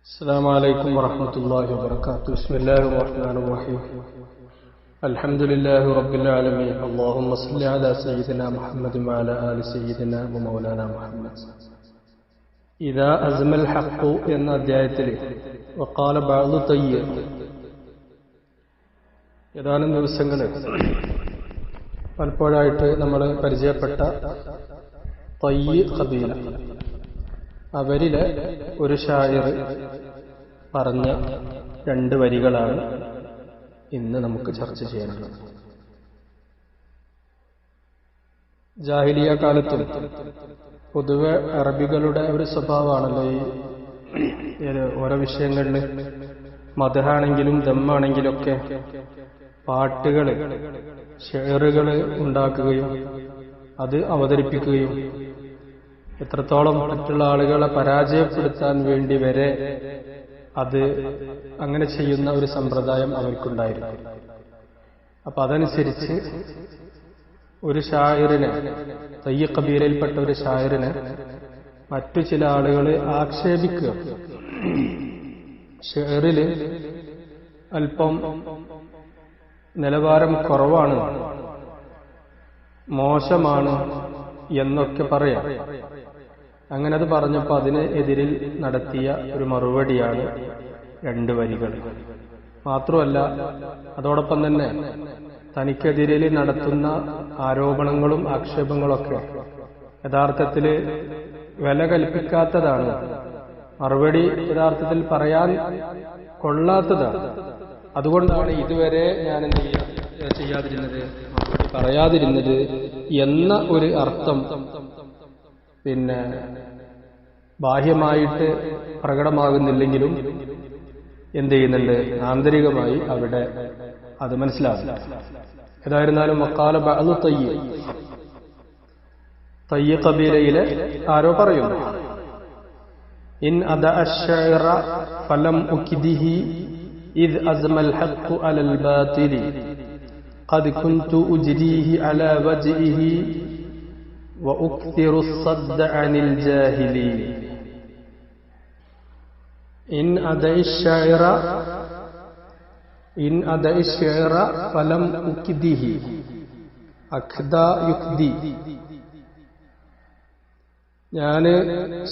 السلام عليكم ورحمة الله وبركاته. بسم الله الرحمن الرحيم. الحمد لله رب العالمين. اللهم صل على سيدنا محمد وعلى آل سيدنا ومولانا محمد. إذا أزم الحق എന്ന അധ്യായത്തിൽ وقال بعض طيب ഏതാനും ദിവസങ്ങൾ പലപ്പോഴായിട്ട് നമ്മൾ പരിചയപ്പെട്ട തയ്യ് ഖബീല, അവരിലെ ഒരു ഷായിർ പറഞ്ഞ രണ്ട് വരികളാണ് ഇന്ന് നമുക്ക് ചർച്ച ചെയ്യാനുള്ളത്. ജാഹിലിയ കാലത്തും പൊതുവെ അറബികളുടെ ഒരു സ്വഭാവമാണല്ലോ ഈ ഓരോ വിഷയങ്ങളിൽ മദ്ഹാണെങ്കിലും ദമ്മാണെങ്കിലും ഒക്കെ പാട്ടുകൾ, ഷെയറുകൾ ഉണ്ടാക്കുകയും അത് അവതരിപ്പിക്കുകയും എത്രത്തോളം മറ്റുള്ള ആളുകളെ പരാജയപ്പെടുത്താൻ വേണ്ടി വരെ അത് അങ്ങനെ ചെയ്യുന്ന ഒരു സമ്പ്രദായം അവർക്കുണ്ടായിരുന്നു. അപ്പൊ അതനുസരിച്ച് ഒരു ഷായിറിനെ, തയ്യ് ഖബീലയിൽപ്പെട്ട ഒരു ഷായിറിനെ മറ്റു ചില ആളുകൾ ആക്ഷേപിക്കുക, ഷെയറില് അല്പം നിലവാരം കുറവാണ്, മോശമാണ് എന്നൊക്കെ പറയാം. അങ്ങനെ അത് പറഞ്ഞപ്പോൾ അതിന് എതിരിൽ നടത്തിയ ഒരു മറുപടിയാണ് രണ്ട് വരികൾ. മാത്രമല്ല, അതോടൊപ്പം തന്നെ തനിക്കെതിരിൽ നടത്തുന്ന ആരോപണങ്ങളും ആക്ഷേപങ്ങളൊക്കെ യഥാർത്ഥത്തിൽ വില കൽപ്പിക്കാത്തതാണ്, മറുപടി യഥാർത്ഥത്തിൽ പറയാൻ കൊള്ളാത്തതാണ്. അതുകൊണ്ടാണ് ഇതുവരെ ഞാൻ ചെയ്യാതിരുന്നത്, മറുപടി പറയാതിരുന്നത് എന്ന ഒരു അർത്ഥം പിന്നെ ബാഹ്യമായിട്ട് പ്രകടമാകുന്നില്ലെങ്കിലും എന്ത് ചെയ്യുന്നുണ്ട്, ആന്തരികമായി അവിടെ അത് മനസ്സിലാകും. ഏതായിരുന്നാലും വഖാല ബഅ്ദു തയ്യ് ഖബീലയിലെ ആരോ പറയുന്നു, ഇൻ അദഅ അശ്ശഅറ ഫലം ഉക്ദിഹി ഇദ് അസ്മൽ ഹഖ് അലൽ ബാതിലി ഖദ് കുൻതു ഉജ്രീഹി അലാ വജ്ഹിഹി وأكثر الصد عن الجاهلي إن أدى الشعر فلم أكده أكدا يكدي. ഞാൻ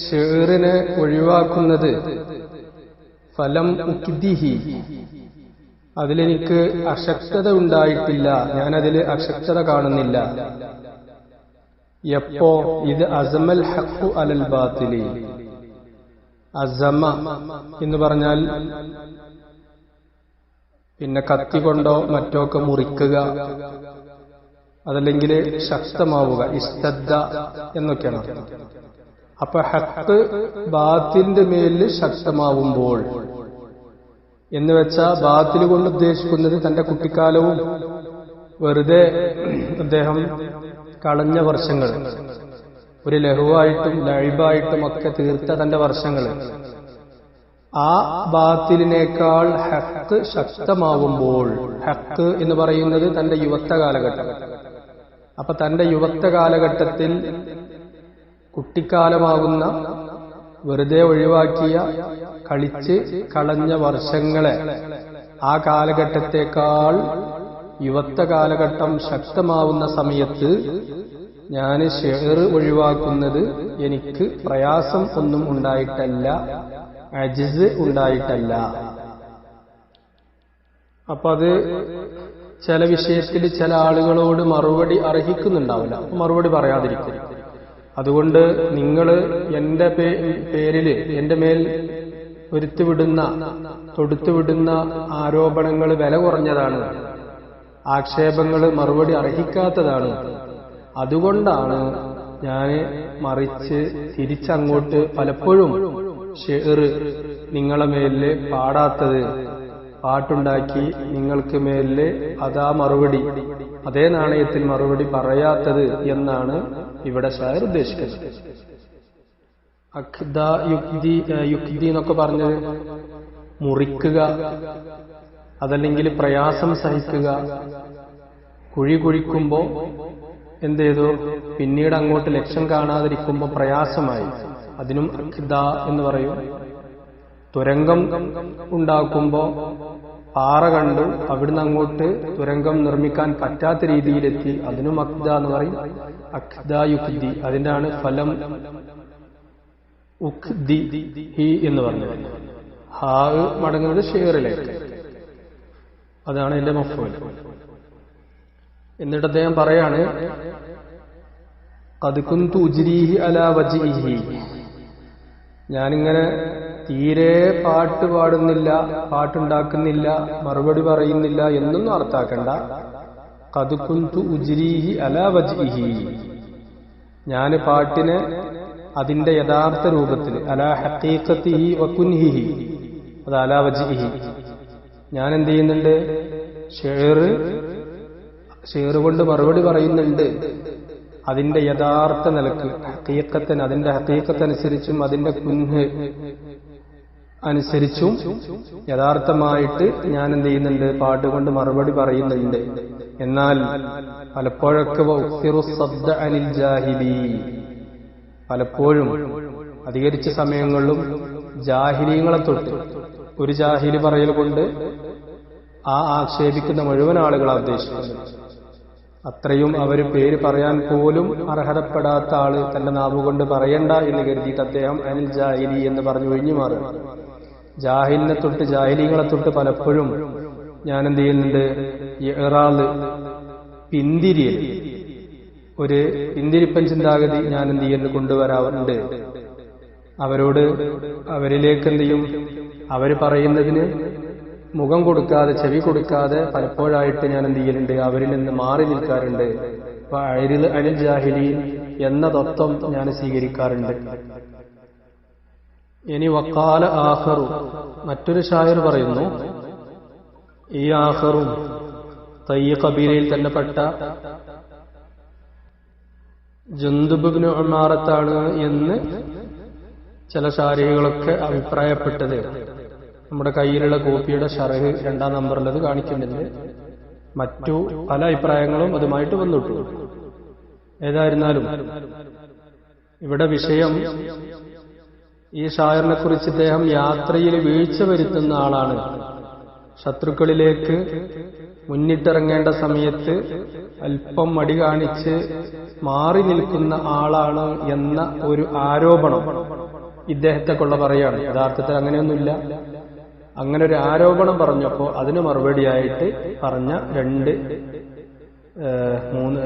ഷെയറിനെ ഒഴിവാക്കുന്നത് ഫലം ഉക്ദിഹി, അതിലെനിക്ക് അശക്തത ഉണ്ടായിട്ടില്ല, ഞാനതിൽ അശക്തത കാണുന്നില്ല. എപ്പോ? ഇത് അസമൽ ഹഖു അലൽ ബാത്തിലി. അസമ എന്ന് പറഞ്ഞാൽ പിന്നെ കത്തി കൊണ്ടോ മറ്റോ ഒക്കെ മുറിക്കുക, അതല്ലെങ്കിൽ ശക്തമാവുക, ഇസ്തദ്ദ എന്നൊക്കെയാണ്. അപ്പൊ ഹഖ് ബാത്തിന്റെ മേലിൽ ശക്തമാവുമ്പോൾ എന്ന് വെച്ചാൽ ബാത്തിൽ കൊണ്ട് ഉദ്ദേശിക്കുന്നത് തന്റെ കുട്ടിക്കാലവും വെറുതെ അദ്ദേഹം കളഞ്ഞ വർഷങ്ങൾ, ഒരു ലഹുവായിട്ടും ലൈബായിട്ടും ഒക്കെ തീർത്ത തന്റെ വർഷങ്ങൾ, ആ ബാത്തിലിനേക്കാൾ ഹഖ് ശക്തമാവുമ്പോൾ, ഹഖ് എന്ന് പറയുന്നത് തന്റെ യുവത്വ കാലഘട്ടം. അപ്പൊ തന്റെ യുവത്വ കാലഘട്ടത്തിൽ കുട്ടിക്കാലമാകുന്ന വെറുതെ ഒഴിവാക്കിയ, കളിച്ച് കളഞ്ഞ വർഷങ്ങളെ, ആ കാലഘട്ടത്തെക്കാൾ യുവത്വ കാലഘട്ടം ശക്തമാവുന്ന സമയത്ത് ഞാൻ ഷെയർ ഒഴിവാക്കുന്നത് എനിക്ക് പ്രയാസം ഒന്നും ഉണ്ടായിട്ടല്ല, അജിസ് ഉണ്ടായിട്ടല്ല. അപ്പൊ അത് ചില വിഷയത്തിൽ ചില ആളുകളോട് മറുപടി അർഹിക്കുന്നുണ്ടാവില്ല, മറുപടി പറയാതിരിക്കും. അതുകൊണ്ട് നിങ്ങൾ എന്റെ പേരില് എന്റെ മേൽ തൊടുത്തുവിടുന്ന ആരോപണങ്ങൾ വില കുറഞ്ഞതാണ്, ആക്ഷേപങ്ങൾ മറുപടി അർഹിക്കാത്തതാണ്. അതുകൊണ്ടാണ് ഞാൻ മറിച്ച് തിരിച്ചങ്ങോട്ട് പലപ്പോഴും ഷെയർ നിങ്ങളെ മേലില് പാടാത്തത്, പാട്ടുണ്ടാക്കി നിങ്ങൾക്ക് മേലില് അതാ മറുപടി, അതേ നാണയത്തിൽ മറുപടി പറയാത്തത് എന്നാണ് ഇവിടെ ഷായർ ഉദ്ദേശിക്കുന്നത്. അഖ്ദ യുക്തി എന്നൊക്കെ പറഞ്ഞത് മുറിക്കുക, അതല്ലെങ്കിൽ പ്രയാസം സഹിക്കുക. കുഴി കുഴിക്കുമ്പോ എന്ത് ചെയ്തു, പിന്നീട് അങ്ങോട്ട് ലക്ഷ്യം കാണാതിരിക്കുമ്പോൾ പ്രയാസമായി, അതിനും അഖ്ദ എന്ന് പറയും. തുരങ്കം ഉണ്ടാക്കുമ്പോൾ പാറ കണ്ടു, അവിടുന്ന് അങ്ങോട്ട് തുരങ്കം നിർമ്മിക്കാൻ പറ്റാത്ത രീതിയിലെത്തി, അതിനും അഖ്ദ എന്ന് പറയും. അഖ്ദ യുഖ്ദി, അതിൻ്റെയാണ് ഫലം ഉഖ്ദി ഹി എന്ന് പറഞ്ഞത്. ഹാ മടങ്ങുന്നത് ഷെയറിലേക്ക്, അതാണ് എന്റെ മഫ്ഊൽ. എന്നിട്ട് അദ്ദേഹം പറയാണ് ഖദ് കുന്തു ഉജ്രീഹി അലാ വജ്ഹിഹി, ഞാനിങ്ങനെ തീരെ പാട്ട് പാടുന്നില്ല, പാട്ടുണ്ടാക്കുന്നില്ല, മറുപടി പറയുന്നില്ല എന്നൊന്നും അർത്ഥാക്കണ്ട. ഖദ് കുന്തു ഉജ്രീഹി അലാ വജ്ഹിഹി, ഞാൻ പാട്ടിനെ അതിന്റെ യഥാർത്ഥ രൂപത്തിൽ, അലാ ഹഖീഖത്തിഹി വകുൻഹിഹി, അത് അലാ വജ്ഹിഹി, ഞാൻ എന്ത് ചെയ്യുന്നുണ്ട്, ഷെയർ കൊണ്ട് മറുപടി പറയുന്നുണ്ട് അതിന്റെ യഥാർത്ഥ നിലക്ക്, ഹഖീഖത്തൻ, അതിന്റെ ഹഖീഖത്തനുസരിച്ചും അതിന്റെ കുൻഹ് അനുസരിച്ചും യഥാർത്ഥമായിട്ട് ഞാൻ എന്ത് ചെയ്യുന്നുണ്ട്, പാട്ടുകൊണ്ട് മറുപടി പറയുന്നുണ്ട്. എന്നാൽ പലപ്പോഴൊക്കെ അനിൽ ജാഹിലി, പലപ്പോഴും അധികരിച്ച സമയങ്ങളിലും ജാഹിലീങ്ങളെ തൊട്ട്, ഒരു ജാഹിലി പറയൽ കൊണ്ട് ആ ആക്ഷേപിക്കുന്ന മുഴുവൻ ആളുകളെ ഉദ്ദേശിക്കുന്നത്, അത്രയും അവര് പേര് പറയാൻ പോലും അർഹതപ്പെടാത്ത ആള് തന്റെ നാവുകൊണ്ട് പറയണ്ട എന്ന് കരുതിയിട്ട് അദ്ദേഹം അനിൽ ജാഹിലി എന്ന് പറഞ്ഞു ഒഴിഞ്ഞു മാറുക. ജാഹിലിനെ തൊട്ട്, ജാഹിലീങ്ങളെ തൊട്ട് പലപ്പോഴും ഞാൻ എന്ത് ചെയ്യുന്നുണ്ട്, ഇറാള്, പിന്തിരിയൽ, ഒരു പിന്തിരിപ്പൻ ചിന്താഗതി ഞാൻ എന്ത് ചെയ്യുന്നു, കൊണ്ടുവരാറുണ്ട്. അവരിലേക്ക് എന്ത് ചെയ്യും, അവര് പറയുന്നതിന് മുഖം കൊടുക്കാതെ, ചെവി കൊടുക്കാതെ പലപ്പോഴായിട്ട് ഞാൻ എന്ത് ചെയ്യലുണ്ട്, അവരിൽ നിന്ന് മാറി നിൽക്കാറുണ്ട്. അപ്പൊ അനിൽ ജാഹിലീൻ എന്ന തത്വം ഞാൻ സ്വീകരിക്കാറുണ്ട്. ഇനി വഖാല ആഖറു, മറ്റൊരു ഷായർ പറയുന്നു, ഈ ആഖറും തയ്യ ഖബീലയിൽ തന്നെ പെട്ട ജുന്ദുബ് ഇബ്നു ഉമാറത്താണ് എന്ന് ചില ഷാരികളൊക്കെ അഭിപ്രായപ്പെട്ടത് നമ്മുടെ കയ്യിലുള്ള കോപ്പിയുടെ ഷറഹ് 2-ാം നമ്പറിൽ അത് കാണിക്കുന്നുണ്ട്. മറ്റു പല അഭിപ്രായങ്ങളും അതുമായിട്ട് വന്നിട്ടു. ഏതായിരുന്നാലും ഇവിടെ വിഷയം, ഈ ഷായറിനെ കുറിച്ച് ഇദ്ദേഹം യാത്രയിൽ വീഴ്ച വരുത്തുന്ന ആളാണ്, ശത്രുക്കളിലേക്ക് മുന്നിട്ടിറങ്ങേണ്ട സമയത്ത് അല്പം മടി കാണിച്ച് മാറി നിൽക്കുന്ന ആളാണ് എന്ന ഒരു ആരോപണം ഇദ്ദേഹത്തെ കൊള്ള പറയാണ്. യഥാർത്ഥത്തിൽ അങ്ങനെയൊന്നുമില്ല. അങ്ങനെ ഒരു ആരോപണം പറഞ്ഞപ്പോ അതിന് മറുപടിയായിട്ട് പറഞ്ഞ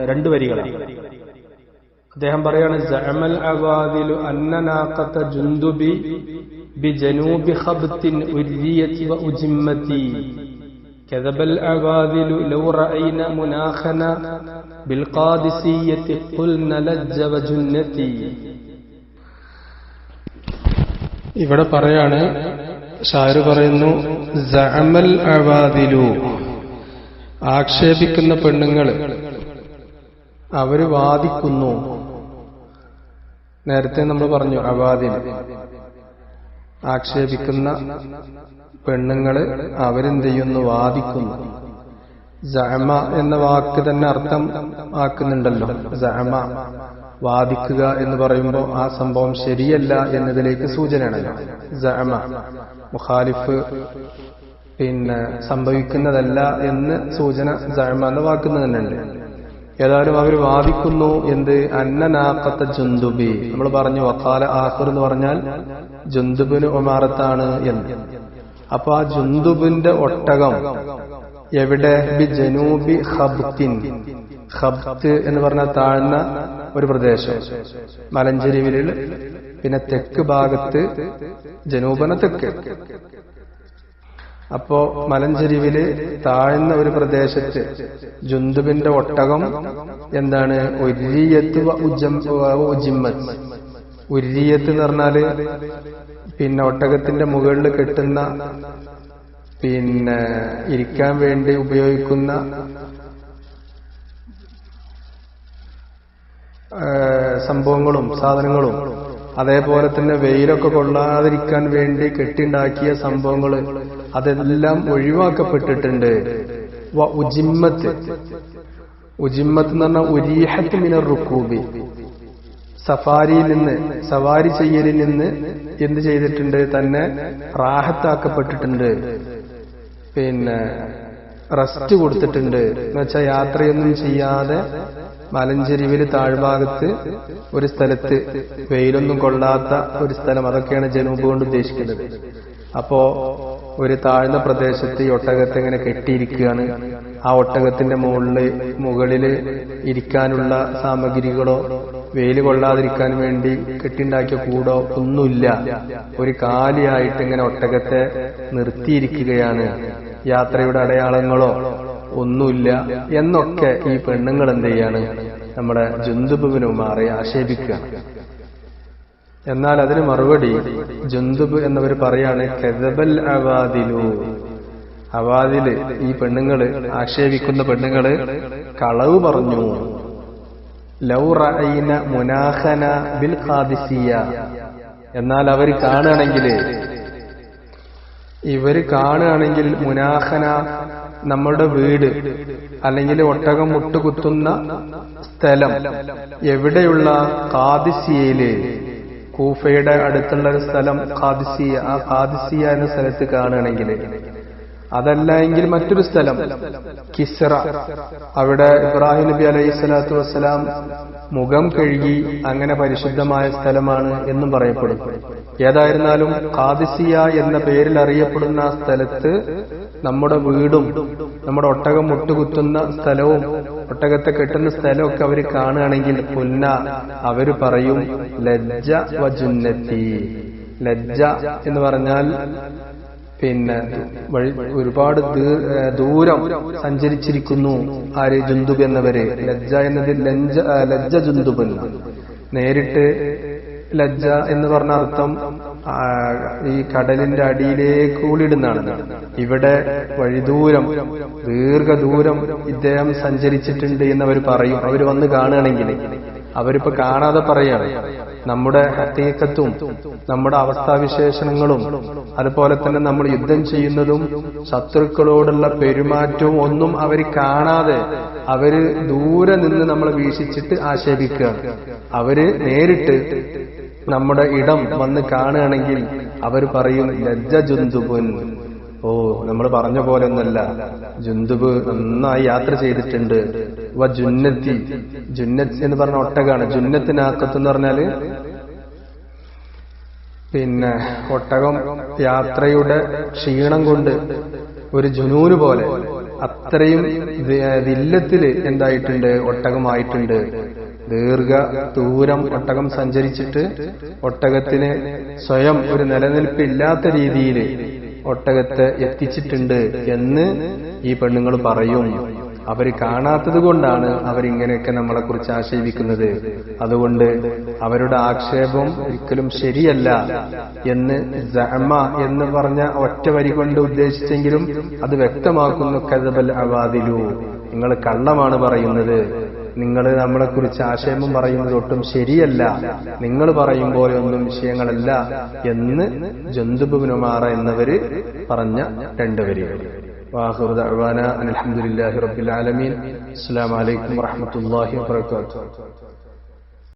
രണ്ട് വരികളാണ്. അദ്ദേഹം പറയാണ്, സഅമൽ അവാദിലു അന്ന നാഖത ജുന്ദുബി ബിജനൂബി ഖബ്തിൻ ഉരിയതി വ ഉജിമ്മതി കദബൽ അവാദിലു ലൗ റഅയ്ന മുനാഖന ബിൽ ഖാദിസിയതി ഖുൽന ലജ്ജ വ ജുന്നതി. ഇവിടെ പറയാണ്, ഷായർ പറയുന്നു, സഅമൽ അവാദിലു, ആക്ഷേപിക്കുന്ന പെണ്ണുങ്ങൾ അവര് വാദിക്കുന്നു. നേരത്തെ നമ്മൾ പറഞ്ഞു, അവാദിൽ ആക്ഷേപിക്കുന്ന പെണ്ണുങ്ങള് അവരെന്ത് ചെയ്യുന്നു, വാദിക്കുന്നു. സഅമ എന്ന വാക്ക് തന്നെ അർത്ഥം ആക്കുന്നുണ്ടല്ലോ. സഅമ വാദിക്കുക എന്ന് പറയുമ്പോൾ ആ സംഭവം ശരിയല്ല എന്നതിലേക്ക് സൂചനയാണല്ലോ. സഅമ മുഖാലിഫ് സംഭവിക്കുന്നതല്ല എന്ന് സൂചന സഅമ എന്ന വാക്കുന്ന തന്നെ ഉണ്ട്. ഏതായാലും അവർ വാദിക്കുന്നു എന്ത്, അന്നനാഖത്ത ജുന്ദുബി. നമ്മൾ പറഞ്ഞു വഖാല ആഖിർ എന്ന് പറഞ്ഞാൽ ജുന്ദുബിന് ഉമാറത്താണ് എന്ന്. അപ്പൊ ആ ജുന്ദുബിന്റെ ഒട്ടകം എവിടെ, ബി ജനൂബി ഖബ്തിൻ. ഖബ്ത് എന്ന് പറഞ്ഞാൽ താഴ്ന്ന ഒരു പ്രദേശം, മലഞ്ചെരിവിൽ, പിന്നെ തെക്ക് ഭാഗത്ത്, ജനൂബന തെക്ക്. അപ്പോ മലഞ്ചെരിവില് താഴ്ന്ന ഒരു പ്രദേശത്ത് ജുന്ദുബിന്റെ ഒട്ടകം എന്താണ്, ഉരിയത്ത് ഉജിമ്മത്ത്. ഉരിയത്ത് എന്ന് പറഞ്ഞാല് പിന്നെ ഒട്ടകത്തിന്റെ മുകളിൽ കെട്ടുന്ന, പിന്നെ ഇരിക്കാൻ വേണ്ടി ഉപയോഗിക്കുന്ന സംഭവങ്ങളും സാധനങ്ങളും, അതേപോലെ തന്നെ വെയിലൊക്കെ കൊള്ളാതിരിക്കാൻ വേണ്ടി കെട്ടിണ്ടാക്കിയ സംഭവങ്ങൾ, അതെല്ലാം ഒഴിവാക്കപ്പെട്ടിട്ടുണ്ട്. ഉജിമ്മത്ത്, ഉജിമ്മത്ത് എന്ന് പറഞ്ഞാൽ ഉരീഹത്ത് മിനർ റുക്കൂബി, സവാരി ചെയ്യലിൽ നിന്ന് എന്ത് ചെയ്തിട്ടുണ്ട്? തന്നെ റാഹത്താക്കപ്പെട്ടിട്ടുണ്ട്, പിന്നെ റെസ്റ്റ് കൊടുത്തിട്ടുണ്ട്. എന്നുവെച്ചാൽ യാത്രയൊന്നും ചെയ്യാതെ മലഞ്ചെരിവില് താഴ്ഭാഗത്ത് ഒരു സ്ഥലത്ത്, വെയിലൊന്നും കൊള്ളാത്ത ഒരു സ്ഥലം, അതൊക്കെയാണ് ജനൂബ് കൊണ്ട് ഉദ്ദേശിക്കുന്നത്. അപ്പോ ഒരു താഴ്ന്ന പ്രദേശത്ത് ഈ ഒട്ടകത്തെ ഇങ്ങനെ കെട്ടിയിരിക്കുകയാണ്. ആ ഒട്ടകത്തിന്റെ മുകളില് ഇരിക്കാനുള്ള സാമഗ്രികളോ വെയിൽ കൊള്ളാതിരിക്കാൻ വേണ്ടി കെട്ടിണ്ടാക്കിയ കൂടോ ഒന്നുമില്ല. ഒരു കാലിയായിട്ട് ഇങ്ങനെ ഒട്ടകത്തെ നിർത്തിയിരിക്കുകയാണ്. യാത്രയുടെ അടയാളങ്ങളോ ഒന്നുമില്ല എന്നൊക്കെ ഈ പെണ്ണുങ്ങൾ എന്ത് ചെയ്യാണ്? നമ്മുടെ ജുന്ദുബ് ബിൻ ഉമാറെ ആക്ഷേപിക്കുകയാണ്. എന്നാൽ അതിന് മറുപടി ജുന്ദുബ് എന്നവർ പറയാണ്, കദബൽ അവാദിലു, അവാദില് ഈ പെണ്ണുങ്ങള്, ആക്ഷേപിക്കുന്ന പെണ്ണുങ്ങള് കളവ് പറഞ്ഞു. ലൗ റഅയ്ന മുനാഖന ബിൽ ഖാദിസിയ, എന്നാൽ അവർ കാണുകയാണെങ്കിൽ മുനാഖന, നമ്മളുടെ വീട് അല്ലെങ്കിൽ ഒട്ടകം മുട്ടുകുത്തുന്ന സ്ഥലം എവിടെയുള്ള? ഖാദിസിയയില്, കൂഫയുടെ അടുത്തുള്ള ഒരു സ്ഥലം ഖാദിസിയ. ആ ഖാദിസിയ എന്ന സ്ഥലത്ത് കാണുകയാണെങ്കിൽ, അതല്ല എങ്കിൽ മറ്റൊരു സ്ഥലം കിസ്റ, അവിടെ ഇബ്രാഹിം നബി അലൈഹി സ്വലാത്തു വസ്സലാം മുഖം കഴുകി അങ്ങനെ പരിശുദ്ധമായ സ്ഥലമാണ് എന്നും പറയപ്പെടും. ഏതായിരുന്നാലും ഖാദിസിയ എന്ന പേരിൽ അറിയപ്പെടുന്ന ആ സ്ഥലത്ത് നമ്മുടെ വീടും നമ്മുടെ ഒട്ടകം മുട്ടുകുത്തുന്ന സ്ഥലവും ഒട്ടകത്തെ കെട്ടുന്ന സ്ഥലമൊക്കെ അവർ കാണുകയാണെങ്കിൽ പുന്ന, അവര് പറയും ലജ്ജ വജുന്നത്തി. ലജ്ജ എന്ന് പറഞ്ഞാൽ പിന്നെ ഒരുപാട് ദൂരം സഞ്ചരിച്ചിരിക്കുന്നു ആര്? ജുന്ദുബ് എന്നവര്. ലജ്ജ എന്നതിൽ ലജ്ജ ജുന്ദുബ്, നേരിട്ട് ലജ്ജ എന്ന് പറഞ്ഞ അർത്ഥം ഈ കടലിന്റെ അടിയിലേക്ക് കൂടിയിടുന്നതാണ്. ഇവിടെ വഴിദൂരം, ദീർഘദൂരം ഇദ്ദേഹം സഞ്ചരിച്ചിട്ടുണ്ട് എന്നവർ പറയും. അവർ വന്ന് കാണുകയാണെങ്കിൽ, അവരിപ്പോ കാണാതെ പറയാണ്. നമ്മുടെ ഹഖീഖത്തും നമ്മുടെ അവസ്ഥാവിശേഷണങ്ങളും അതുപോലെ തന്നെ നമ്മൾ യുദ്ധം ചെയ്യുന്നതും ശത്രുക്കളോടുള്ള പെരുമാറ്റവും ഒന്നും അവർ കാണാതെ അവര് ദൂരെ നിന്ന് നമ്മളെ വീക്ഷിച്ചിട്ട് ആക്ഷേപിക്കുകയാണ്. അവര് നേരിട്ട് നമ്മുടെ ഇടം വന്ന് കാണുകയാണെങ്കിൽ അവർ പറയും ലജ്ജ ജുന്ദുബുൻ. ഓ, നമ്മൾ പറഞ്ഞ പോലെ ഒന്നല്ല, ജുന്ദുബ് നന്നായി യാത്ര ചെയ്തിട്ടുണ്ട്. വ ജുന്നത്തി, ജുന്നത്ത് എന്ന് പറഞ്ഞ ഒട്ടകാണ്. ജുന്നത്തിനാക്കത്ത് എന്ന് പറഞ്ഞാല് പിന്നെ ഒട്ടകം യാത്രയുടെ ക്ഷീണം കൊണ്ട് ഒരു ജുനൂന് പോലെ അത്രയും ദില്ലത്തില് എന്തായിട്ടുണ്ട്? ഒട്ടകമായിട്ടുണ്ട്. ദൂരം ഒട്ടകം സഞ്ചരിച്ചിട്ട് ഒട്ടകത്തിന് സ്വയം ഒരു നിലനിൽപ്പില്ലാത്ത രീതിയിൽ ഒട്ടകത്തെ എത്തിച്ചിട്ടുണ്ട് എന്ന് ഈ പെണ്ണുങ്ങൾ പറയും. അവർ കാണാത്തത് കൊണ്ടാണ് അവരിങ്ങനെയൊക്കെ നമ്മളെ കുറിച്ച് ആക്ഷേപിക്കുന്നത്. അതുകൊണ്ട് അവരുടെ ആക്ഷേപം ഒരിക്കലും ശരിയല്ല എന്ന് സഅമ എന്ന് പറഞ്ഞ ഒറ്റ വരി കൊണ്ട് ഉദ്ദേശിച്ചെങ്കിലും അത് വ്യക്തമാക്കുന്നു. കദബൽ അവാദിലു, നിങ്ങൾ കള്ളമാണ് പറയുന്നത്, നിങ്ങൾ നമ്മളെക്കുറിച്ച് ആക്ഷേപം പറയുന്നത് ഒട്ടും ശരിയല്ല, നിങ്ങൾ പറയും പോലെ ഒന്നും വിഷയങ്ങളല്ല എന്ന് ജുന്ദുബ് ബിൻ ഉമാറ എന്നവര് പറഞ്ഞ രണ്ടുപേരും. വാഖിറു ദഅ്വാനാ അൽഹംദുലില്ലാഹി റബ്ബിൽ ആലമീൻ. അസ്സലാമു അലൈക്കും വറഹ്മത്തുള്ളാഹി വബറകാതുഹു.